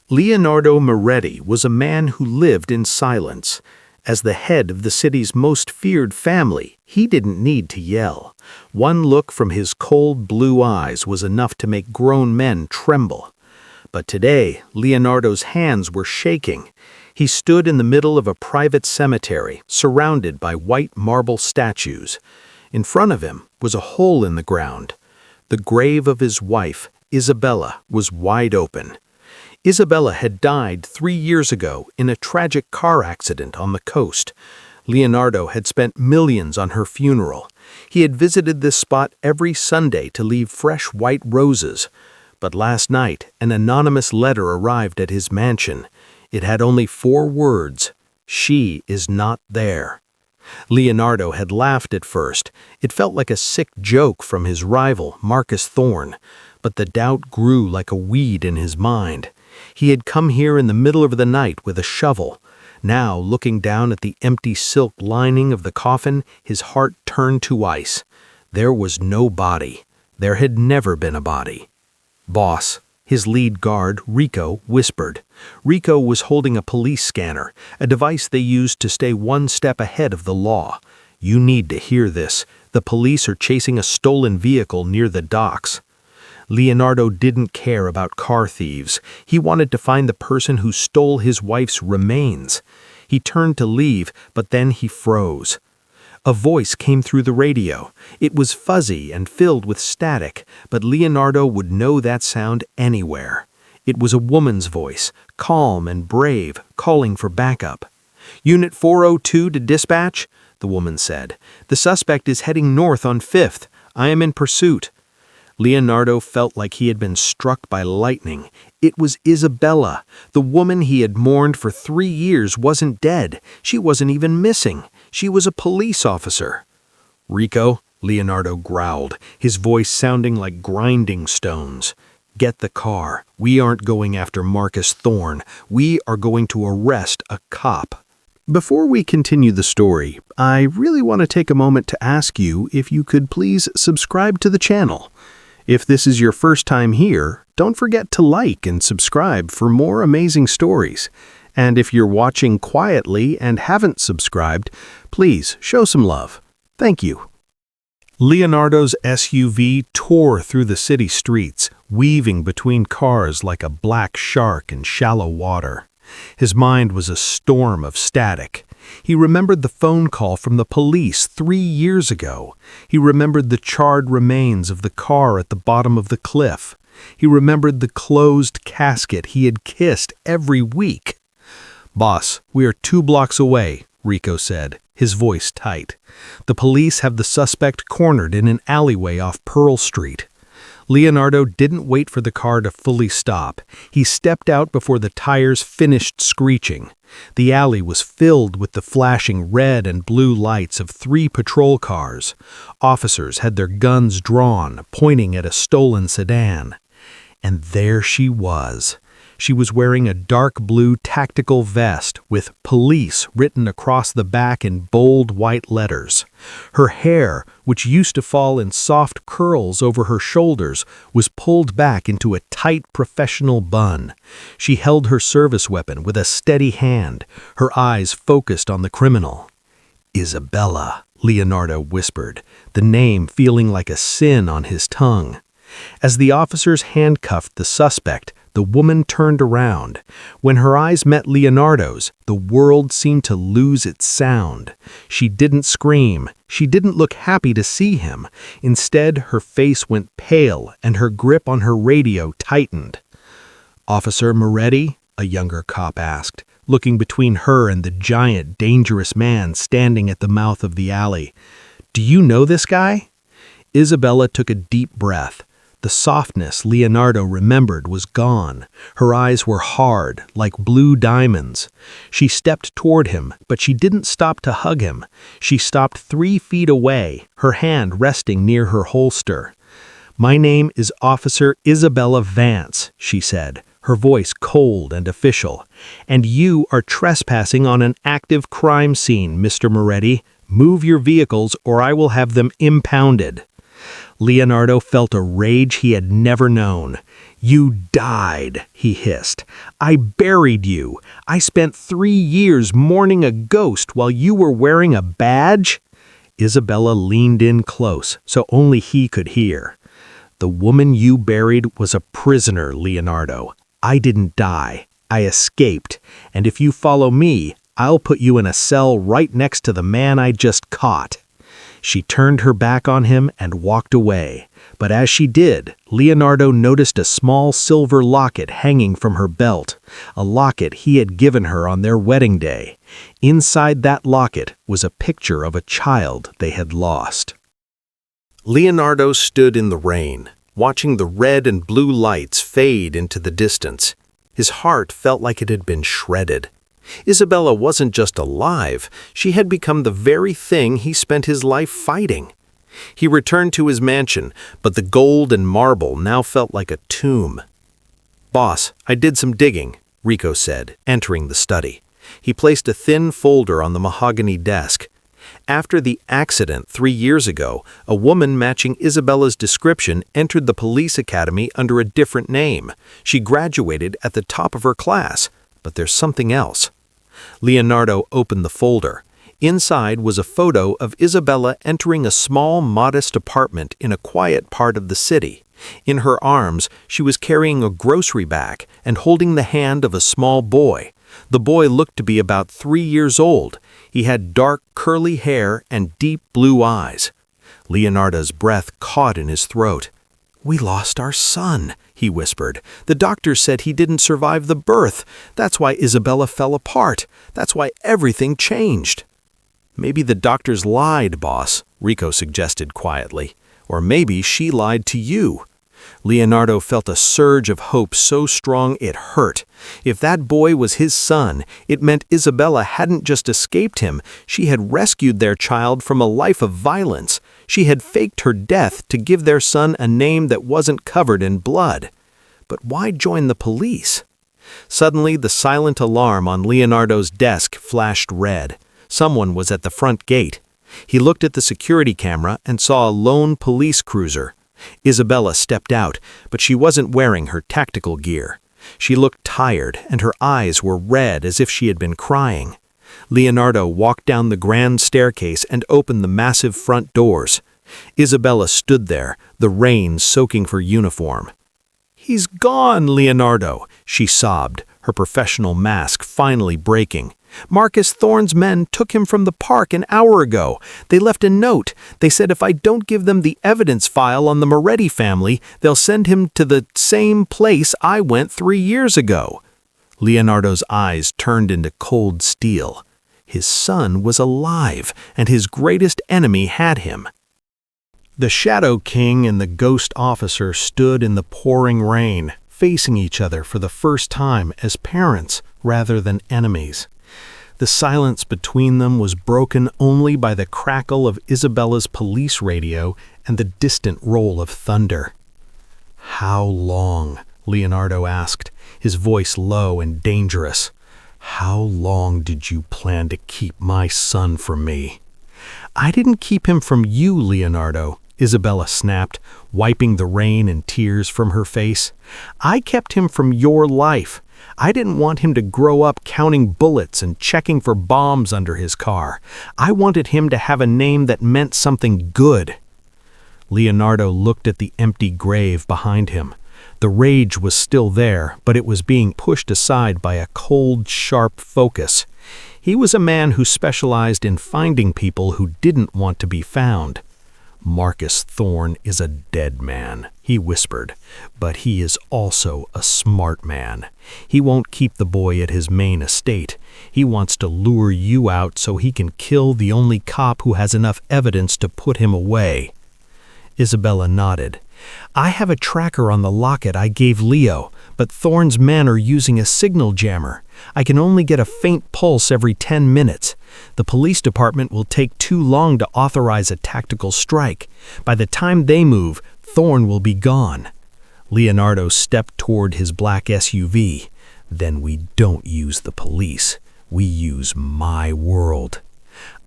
Leonardo Moretti was a man who lived in silence. As the head of the city's most feared family, he didn't need to yell. One look from his cold blue eyes was enough to make grown men tremble. But today, Leonardo's hands were shaking. He stood in the middle of a private cemetery, surrounded by white marble statues. In front of him was a hole in the ground. The grave of his wife, Isabella, was wide open. Isabella had died 3 years ago in a tragic car accident on the coast. Leonardo had spent millions on her funeral. He had visited this spot every Sunday to leave fresh white roses. But last night, an anonymous letter arrived at his mansion. It had only 4 words: "She is not there." Leonardo had laughed at first. It felt like a sick joke from his rival, Marcus Thorne. But the doubt grew like a weed in his mind. He had come here in the middle of the night with a shovel. Now, looking down at the empty silk lining of the coffin, his heart turned to ice. There was no body. There had never been a body. "Boss," his lead guard, Rico, whispered. Rico was holding a police scanner, a device they used to stay one step ahead of the law. "You need to hear this. The police are chasing a stolen vehicle near the docks." Leonardo didn't care about car thieves. He wanted to find the person who stole his wife's remains. He turned to leave, but then he froze. A voice came through the radio. It was fuzzy and filled with static, but Leonardo would know that sound anywhere. It was a woman's voice, calm and brave, calling for backup. "Unit 402 to dispatch," the woman said. "The suspect is heading north on 5th. I am in pursuit." Leonardo felt like he had been struck by lightning. It was Isabella. The woman he had mourned for 3 years wasn't dead. She wasn't even missing. She was a police officer. "Rico," Leonardo growled, his voice sounding like grinding stones. "Get the car. We aren't going after Marcus Thorne. We are going to arrest a cop." Before we continue the story, I really want to take a moment to ask you if you could please subscribe to the channel. If this is your first time here, don't forget to like and subscribe for more amazing stories. And if you're watching quietly and haven't subscribed, please show some love. Thank you. Leonardo's SUV tore through the city streets, weaving between cars like a black shark in shallow water. His mind was a storm of static. He remembered the phone call from the police 3 years ago. He remembered the charred remains of the car at the bottom of the cliff. He remembered the closed casket he had kissed every week. "Boss, we are 2 blocks away," Rico said, his voice tight. "The police have the suspect cornered in an alleyway off Pearl Street." Leonardo didn't wait for the car to fully stop. He stepped out before the tires finished screeching. The alley was filled with the flashing red and blue lights of 3 patrol cars. Officers had their guns drawn, pointing at a stolen sedan. And there she was. She was wearing a dark blue tactical vest with "Police" written across the back in bold white letters. Her hair, which used to fall in soft curls over her shoulders, was pulled back into a tight professional bun. She held her service weapon with a steady hand, her eyes focused on the criminal. "Isabella," Leonardo whispered, the name feeling like a sin on his tongue. As the officers handcuffed the suspect, the woman turned around. When her eyes met Leonardo's, the world seemed to lose its sound. She didn't scream. She didn't look happy to see him. Instead, her face went pale and her grip on her radio tightened. "Officer Moretti?" a younger cop asked, looking between her and the giant, dangerous man standing at the mouth of the alley. "Do you know this guy?" Isabella took a deep breath. The softness Leonardo remembered was gone. Her eyes were hard, like blue diamonds. She stepped toward him, but she didn't stop to hug him. She stopped 3 feet away, her hand resting near her holster. "My name is Officer Isabella Vance," she said, her voice cold and official. "And you are trespassing on an active crime scene, Mr. Moretti. Move your vehicles or I will have them impounded." Leonardo felt a rage he had never known. "You died," he hissed. "I buried you. I spent 3 years mourning a ghost while you were wearing a badge?" Isabella leaned in close, so only he could hear. "The woman you buried was a prisoner, Leonardo. I didn't die. I escaped. And if you follow me, I'll put you in a cell right next to the man I just caught." She turned her back on him and walked away. But as she did, Leonardo noticed a small silver locket hanging from her belt, a locket he had given her on their wedding day. Inside that locket was a picture of a child they had lost. Leonardo stood in the rain, watching the red and blue lights fade into the distance. His heart felt like it had been shredded. Isabella wasn't just alive, she had become the very thing he spent his life fighting. He returned to his mansion, but the gold and marble now felt like a tomb. "Boss, I did some digging," Rico said, entering the study. He placed a thin folder on the mahogany desk. After the accident 3 years ago, a woman matching Isabella's description entered the police academy under a different name. She graduated at the top of her class, but there's something else. Leonardo opened the folder. Inside was a photo of Isabella entering a small, modest apartment in a quiet part of the city. In her arms, she was carrying a grocery bag and holding the hand of a small boy. The boy looked to be about 3 years old. He had dark, curly hair and deep blue eyes. Leonardo's breath caught in his throat. "We lost our son," he whispered. "The doctor said he didn't survive the birth. That's why Isabella fell apart. That's why everything changed." "Maybe the doctors lied, boss," Rico suggested quietly. "Or maybe she lied to you." Leonardo felt a surge of hope so strong it hurt. If that boy was his son, it meant Isabella hadn't just escaped him, she had rescued their child from a life of violence. She had faked her death to give their son a name that wasn't covered in blood. But why join the police? Suddenly, the silent alarm on Leonardo's desk flashed red. Someone was at the front gate. He looked at the security camera and saw a lone police cruiser. Isabella stepped out, but she wasn't wearing her tactical gear. She looked tired, and her eyes were red as if she had been crying. Leonardo walked down the grand staircase and opened the massive front doors. Isabella stood there, the rain soaking her uniform. "He's gone, Leonardo," she sobbed, her professional mask finally breaking. "Marcus Thorne's men took him from the park an hour ago. They left a note. They said if I don't give them the evidence file on the Moretti family, they'll send him to the same place I went 3 years ago." Leonardo's eyes turned into cold steel. His son was alive, and his greatest enemy had him. The Shadow King and the Ghost Officer stood in the pouring rain, facing each other for the first time as parents rather than enemies. The silence between them was broken only by the crackle of Isabella's police radio and the distant roll of thunder. "How long?" Leonardo asked, his voice low and dangerous. "How long did you plan to keep my son from me?" "I didn't keep him from you, Leonardo," Isabella snapped, wiping the rain and tears from her face. "I kept him from your life. I didn't want him to grow up counting bullets and checking for bombs under his car. I wanted him to have a name that meant something good." Leonardo looked at the empty grave behind him. The rage was still there, but it was being pushed aside by a cold, sharp focus. He was a man who specialized in finding people who didn't want to be found. "Marcus Thorne is a dead man," he whispered, "but he is also a smart man. He won't keep the boy at his main estate. He wants to lure you out so he can kill the only cop who has enough evidence to put him away." Isabella nodded. "I have a tracker on the locket I gave Leo, but Thorne's men are using a signal jammer. I can only get a faint pulse every 10 minutes. The police department will take too long to authorize a tactical strike. By the time they move, Thorne will be gone." Leonardo stepped toward his black SUV. "Then we don't use the police. We use my world."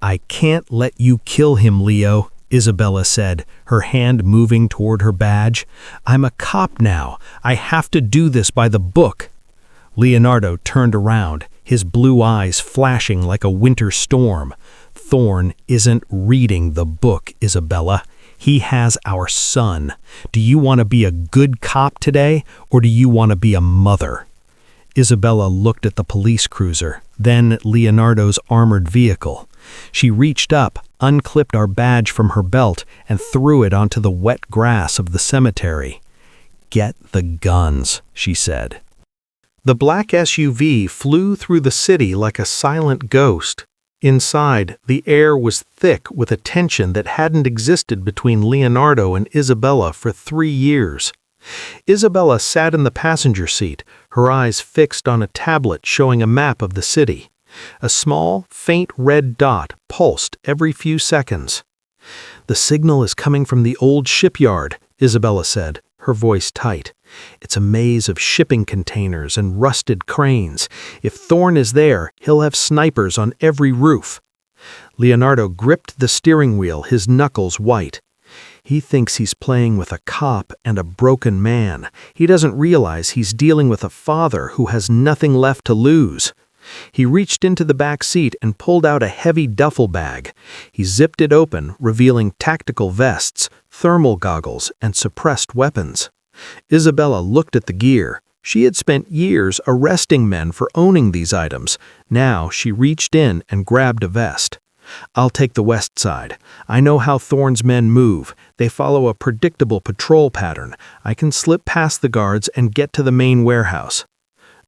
"I can't let you kill him, Leo," Isabella said, her hand moving toward her badge. "I'm a cop now. I have to do this by the book." Leonardo turned around, his blue eyes flashing like a winter storm. "Thorn isn't reading the book, Isabella. He has our son. Do you want to be a good cop today, or do you want to be a mother?" Isabella looked at the police cruiser, then at Leonardo's armored vehicle. She reached up, unclipped our badge from her belt, and threw it onto the wet grass of the cemetery. "Get the guns," she said. The black SUV flew through the city like a silent ghost. Inside, the air was thick with a tension that hadn't existed between Leonardo and Isabella for 3 years. Isabella sat in the passenger seat, her eyes fixed on a tablet showing a map of the city. A small, faint red dot pulsed every few seconds. "The signal is coming from the old shipyard," Isabella said, her voice tight. "It's a maze of shipping containers and rusted cranes. If Thorn is there, he'll have snipers on every roof." Leonardo gripped the steering wheel, his knuckles white. "He thinks he's playing with a cop and a broken man. He doesn't realize he's dealing with a father who has nothing left to lose." He reached into the back seat and pulled out a heavy duffel bag. He zipped it open, revealing tactical vests, thermal goggles, and suppressed weapons. Isabella looked at the gear. She had spent years arresting men for owning these items. Now she reached in and grabbed a vest. "I'll take the west side. I know how Thorn's men move. They follow a predictable patrol pattern. I can slip past the guards and get to the main warehouse."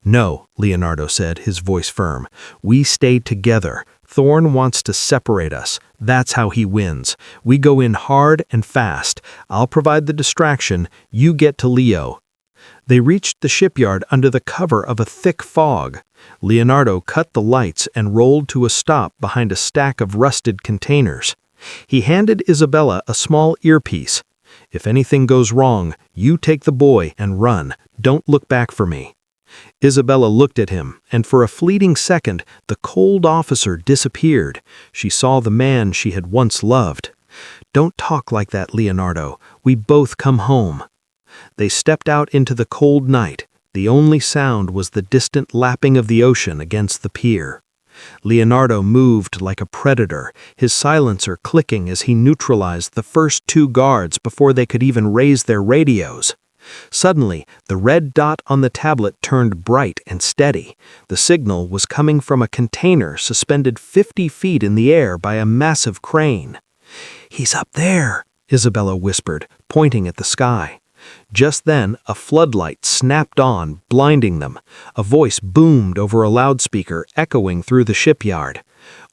"No," Leonardo said, his voice firm. "We stay together. Thorn wants to separate us. That's how he wins. We go in hard and fast. I'll provide the distraction. You get to Leo." They reached the shipyard under the cover of a thick fog. Leonardo cut the lights and rolled to a stop behind a stack of rusted containers. He handed Isabella a small earpiece. "If anything goes wrong, you take the boy and run. Don't look back for me." Isabella looked at him, and for a fleeting second, the cold officer disappeared. She saw the man she had once loved. "Don't talk like that, Leonardo. We both come home." They stepped out into the cold night. The only sound was the distant lapping of the ocean against the pier. Leonardo moved like a predator, his silencer clicking as he neutralized the first 2 guards before they could even raise their radios. Suddenly, the red dot on the tablet turned bright and steady. The signal was coming from a container suspended 50 feet in the air by a massive crane. "He's up there," Isabella whispered, pointing at the sky. Just then, a floodlight snapped on, blinding them. A voice boomed over a loudspeaker, echoing through the shipyard.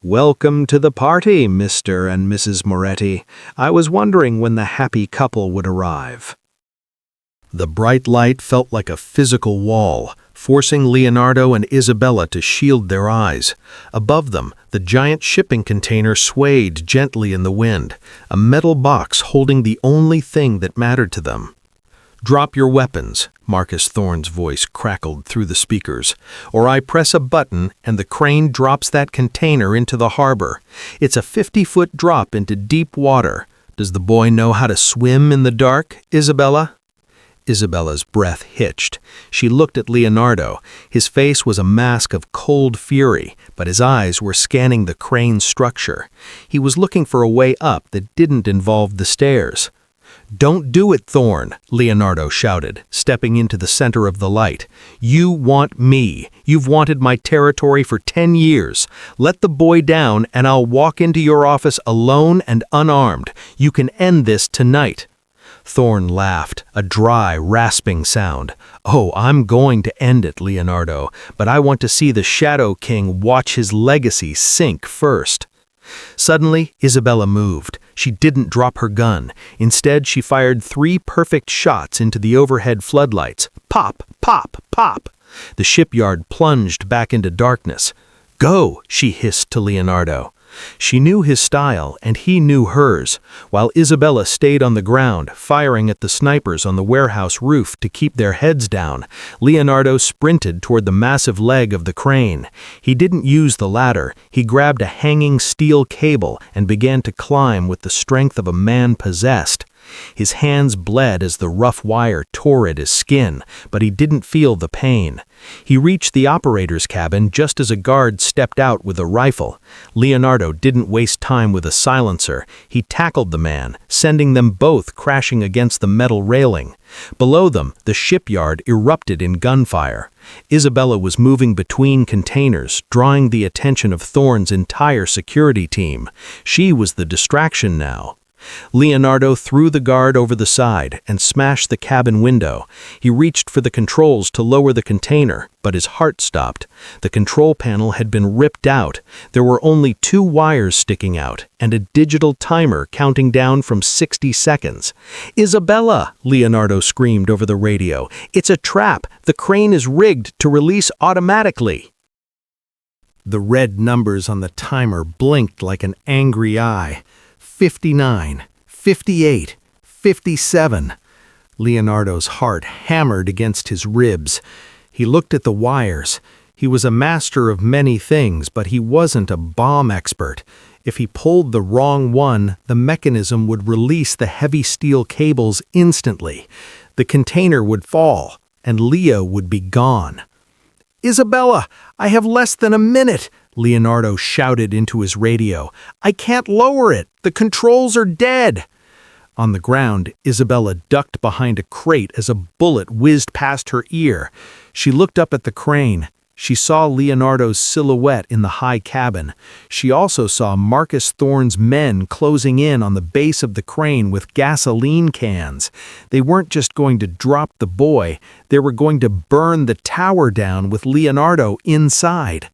"Welcome to the party, Mr. and Mrs. Moretti. I was wondering when the happy couple would arrive." The bright light felt like a physical wall, forcing Leonardo and Isabella to shield their eyes. Above them, the giant shipping container swayed gently in the wind, a metal box holding the only thing that mattered to them. "Drop your weapons," Marcus Thorne's voice crackled through the speakers, "or I press a button and the crane drops that container into the harbor. It's a 50-foot drop into deep water. Does the boy know how to swim in the dark, Isabella?" Isabella's breath hitched. She looked at Leonardo. His face was a mask of cold fury, but his eyes were scanning the crane's structure. He was looking for a way up that didn't involve the stairs. "Don't do it, Thorn," Leonardo shouted, stepping into the center of the light. "You want me. You've wanted my territory for 10 years. Let the boy down and I'll walk into your office alone and unarmed. You can end this tonight." Thorn laughed, a dry, rasping sound. "Oh, I'm going to end it, Leonardo, but I want to see the Shadow King watch his legacy sink first." Suddenly, Isabella moved. She didn't drop her gun. Instead, she fired 3 perfect shots into the overhead floodlights. Pop, pop, pop. The shipyard plunged back into darkness. "Go," she hissed to Leonardo. She knew his style, and he knew hers, while Isabella stayed on the ground, firing at the snipers on the warehouse roof to keep their heads down. Leonardo sprinted toward the massive leg of the crane. He didn't use the ladder. He grabbed a hanging steel cable and began to climb with the strength of a man possessed. His hands bled as the rough wire tore at his skin, but he didn't feel the pain. He reached the operator's cabin just as a guard stepped out with a rifle. Leonardo didn't waste time with a silencer. He tackled the man, sending them both crashing against the metal railing. Below them, the shipyard erupted in gunfire. Isabella was moving between containers, drawing the attention of Thorne's entire security team. She was the distraction now. Leonardo threw the guard over the side and smashed the cabin window. He reached for the controls to lower the container, but his heart stopped. The control panel had been ripped out. There were only 2 wires sticking out, and a digital timer counting down from 60 seconds. "Isabella!" Leonardo screamed over the radio. "It's a trap! The crane is rigged to release automatically!" The red numbers on the timer blinked like an angry eye. 59, 58, 57. Leonardo's heart hammered against his ribs. He looked at the wires. He was a master of many things, but he wasn't a bomb expert. If he pulled the wrong one, the mechanism would release the heavy steel cables instantly. The container would fall, and Leo would be gone. "Isabella, I have less than a minute!" Leonardo shouted into his radio. "I can't lower it! The controls are dead!" On the ground, Isabella ducked behind a crate as a bullet whizzed past her ear. She looked up at the crane. She saw Leonardo's silhouette in the high cabin. She also saw Marcus Thorne's men closing in on the base of the crane with gasoline cans. They weren't just going to drop the boy, they were going to burn the tower down with Leonardo inside.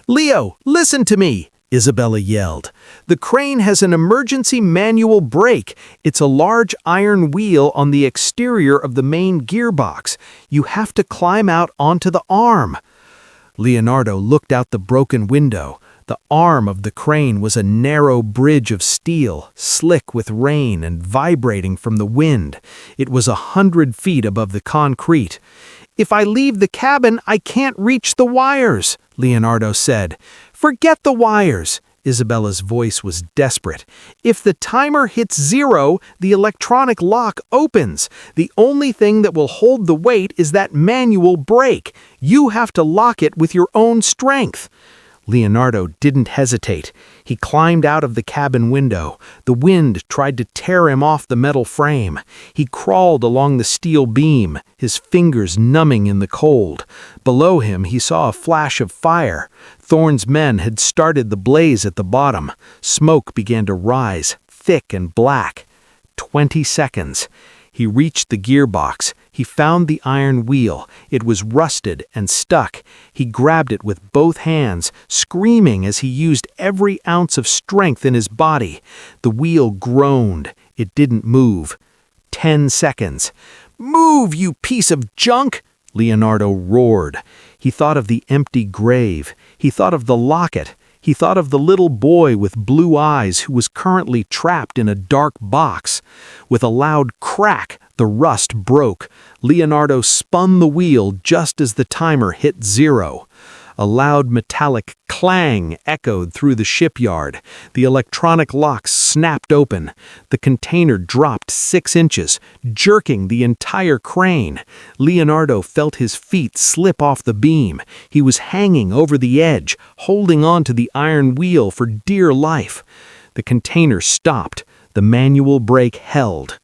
"Leo, listen to me!" Isabella yelled. "The crane has an emergency manual brake. It's a large iron wheel on the exterior of the main gearbox. You have to climb out onto the arm." Leonardo looked out the broken window. The arm of the crane was a narrow bridge of steel, slick with rain and vibrating from the wind. It was 100 feet above the concrete. "If I leave the cabin, I can't reach the wires," Leonardo said. "Forget the wires." Isabella's voice was desperate. "If the timer hits 0, the electronic lock opens. The only thing that will hold the weight is that manual brake. You have to lock it with your own strength." Leonardo didn't hesitate. He climbed out of the cabin window. The wind tried to tear him off the metal frame. He crawled along the steel beam, his fingers numbing in the cold. Below him, he saw a flash of fire. Thorne's men had started the blaze at the bottom. Smoke began to rise, thick and black. 20 seconds. He reached the gearbox. He found the iron wheel. It was rusted and stuck. He grabbed it with both hands, screaming as he used every ounce of strength in his body. The wheel groaned. It didn't move. 10 seconds. "Move, you piece of junk!" Leonardo roared. He thought of the empty grave. He thought of the locket. He thought of the little boy with blue eyes who was currently trapped in a dark box. With a loud crack, the rust broke. Leonardo spun the wheel just as the timer hit 0. A loud metallic clang echoed through the shipyard. The electronic locks snapped open. The container dropped 6 inches, jerking the entire crane. Leonardo felt his feet slip off the beam. He was hanging over the edge, holding on to the iron wheel for dear life. The container stopped. The manual brake held.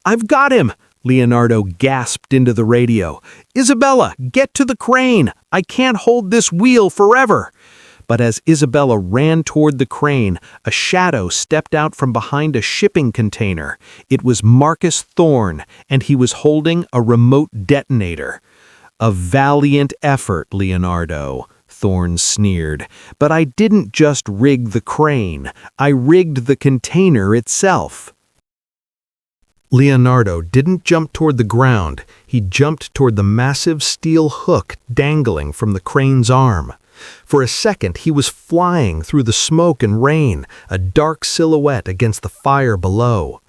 "I've got him!" Leonardo gasped into the radio. "Isabella, get to the crane! I can't hold this wheel forever!" But as Isabella ran toward the crane, a shadow stepped out from behind a shipping container. It was Marcus Thorne, and he was holding a remote detonator. "A valiant effort, Leonardo," Thorne sneered. "But I didn't just rig the crane. I rigged the container itself." Leonardo didn't jump toward the ground. He jumped toward the massive steel hook dangling from the crane's arm. For a second, he was flying through the smoke and rain, a dark silhouette against the fire below.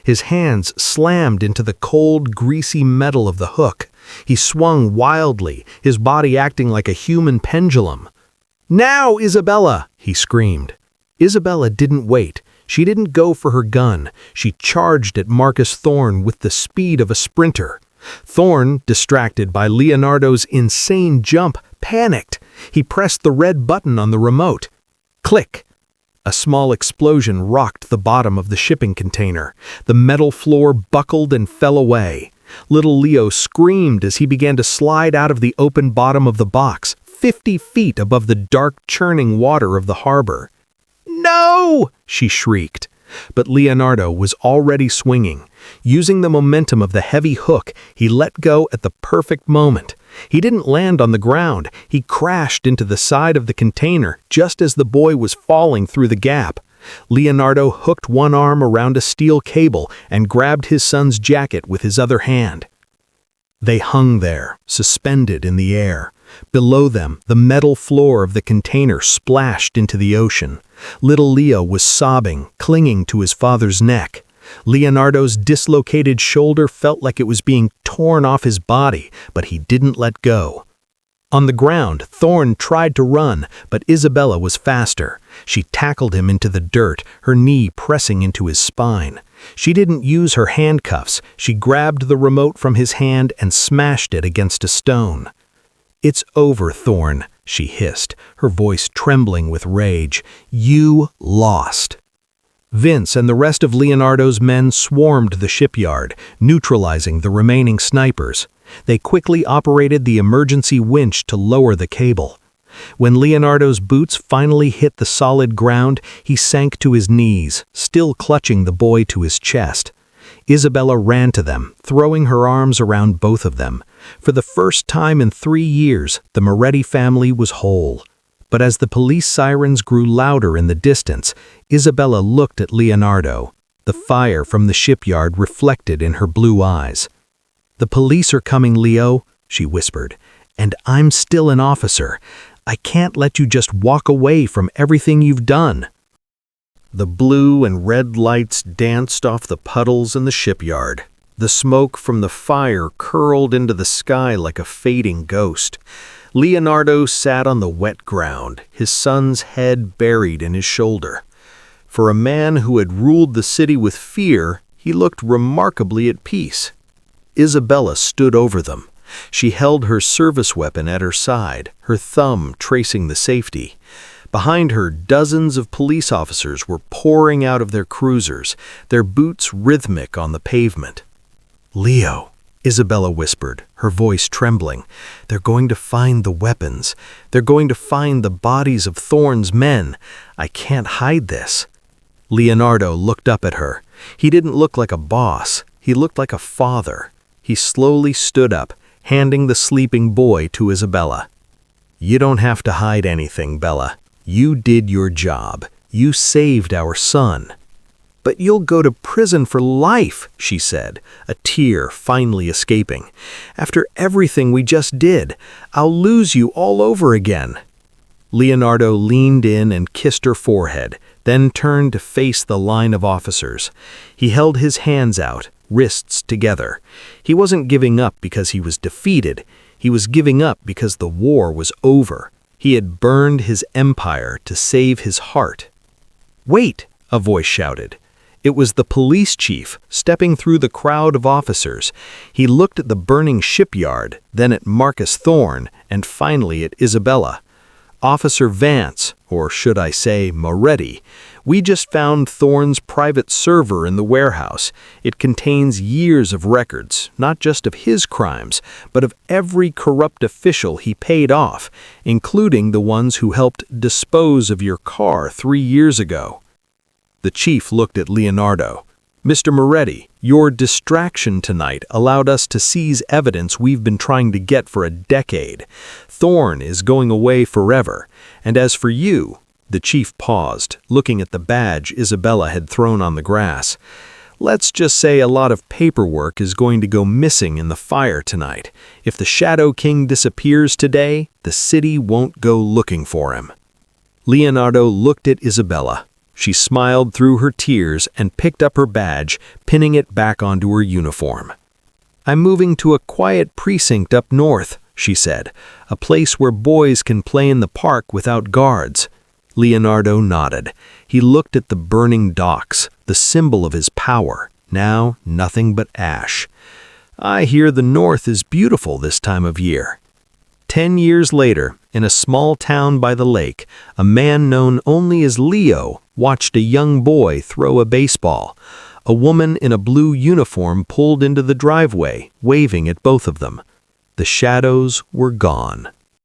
His hands slammed into the cold, greasy metal of the hook. He swung wildly, his body acting like a human pendulum. "Now, Isabella!" he screamed. Isabella didn't wait. She didn't go for her gun. She charged at Marcus Thorne with the speed of a sprinter. Thorne, distracted by Leonardo's insane jump, panicked. He pressed the red button on the remote. Click! A small explosion rocked the bottom of the shipping container. The metal floor buckled and fell away. Little Leo screamed as he began to slide out of the open bottom of the box, 50 feet above the dark, churning water of the harbor. "No!" she shrieked. But Leonardo was already swinging. Using the momentum of the heavy hook, he let go at the perfect moment. He didn't land on the ground. He crashed into the side of the container just as the boy was falling through the gap. Leonardo hooked one arm around a steel cable and grabbed his son's jacket with his other hand. They hung there, suspended in the air. Below them, the metal floor of the container splashed into the ocean. Little Leo was sobbing, clinging to his father's neck. Leonardo's dislocated shoulder felt like it was being torn off his body, but he didn't let go. On the ground, Thorne tried to run, but Isabella was faster. She tackled him into the dirt, her knee pressing into his spine. She didn't use her handcuffs. She grabbed the remote from his hand and smashed it against a stone. "It's over, Thorne," she hissed, her voice trembling with rage. "You lost." Vince and the rest of Leonardo's men swarmed the shipyard, neutralizing the remaining snipers. They quickly operated the emergency winch to lower the cable. When Leonardo's boots finally hit the solid ground, he sank to his knees, still clutching the boy to his chest. Isabella ran to them, throwing her arms around both of them. For the first time in 3 years, the Moretti family was whole. But as the police sirens grew louder in the distance, Isabella looked at Leonardo. The fire from the shipyard reflected in her blue eyes. "The police are coming, Leo," she whispered, "and I'm still an officer. I can't let you just walk away from everything you've done." The blue and red lights danced off the puddles in the shipyard. The smoke from the fire curled into the sky like a fading ghost. Leonardo sat on the wet ground, his son's head buried in his shoulder. For a man who had ruled the city with fear, he looked remarkably at peace. Isabella stood over them. She held her service weapon at her side, her thumb tracing the safety. Behind her, dozens of police officers were pouring out of their cruisers, their boots rhythmic on the pavement. "Leo," Isabella whispered, her voice trembling, "they're going to find the weapons. They're going to find the bodies of Thorne's men. I can't hide this." Leonardo looked up at her. He didn't look like a boss. He looked like a father. He slowly stood up, handing the sleeping boy to Isabella. "You don't have to hide anything, Bella. You did your job. You saved our son." "But you'll go to prison for life," she said, a tear finally escaping. "After everything we just did, I'll lose you all over again." Leonardo leaned in and kissed her forehead, then turned to face the line of officers. He held his hands out, wrists together. He wasn't giving up because he was defeated. He was giving up because the war was over. He had burned his empire to save his heart. "Wait!" a voice shouted. It was the police chief, stepping through the crowd of officers. He looked at the burning shipyard, then at Marcus Thorne, and finally at Isabella. "Officer Vance, or should I say Moretti, we just found Thorne's private server in the warehouse. It contains years of records, not just of his crimes, but of every corrupt official he paid off, including the ones who helped dispose of your car 3 years ago." The chief looked at Leonardo. "Mr. Moretti, your distraction tonight allowed us to seize evidence we've been trying to get for a decade. Thorne is going away forever. And as for you," the chief paused, looking at the badge Isabella had thrown on the grass, Let's just say a lot of paperwork is going to go missing in the fire tonight. If the Shadow King disappears today, the city won't go looking for him." Leonardo looked at Isabella. She smiled through her tears and picked up her badge, pinning it back onto her uniform. "I'm moving to a quiet precinct up north," she said, "a place where boys can play in the park without guards." Leonardo nodded. He looked at the burning docks, the symbol of his power, now nothing but ash. "I hear the north is beautiful this time of year." 10 years later, in a small town by the lake, a man known only as Leo watched a young boy throw a baseball. A woman in a blue uniform pulled into the driveway, waving at both of them. The shadows were gone.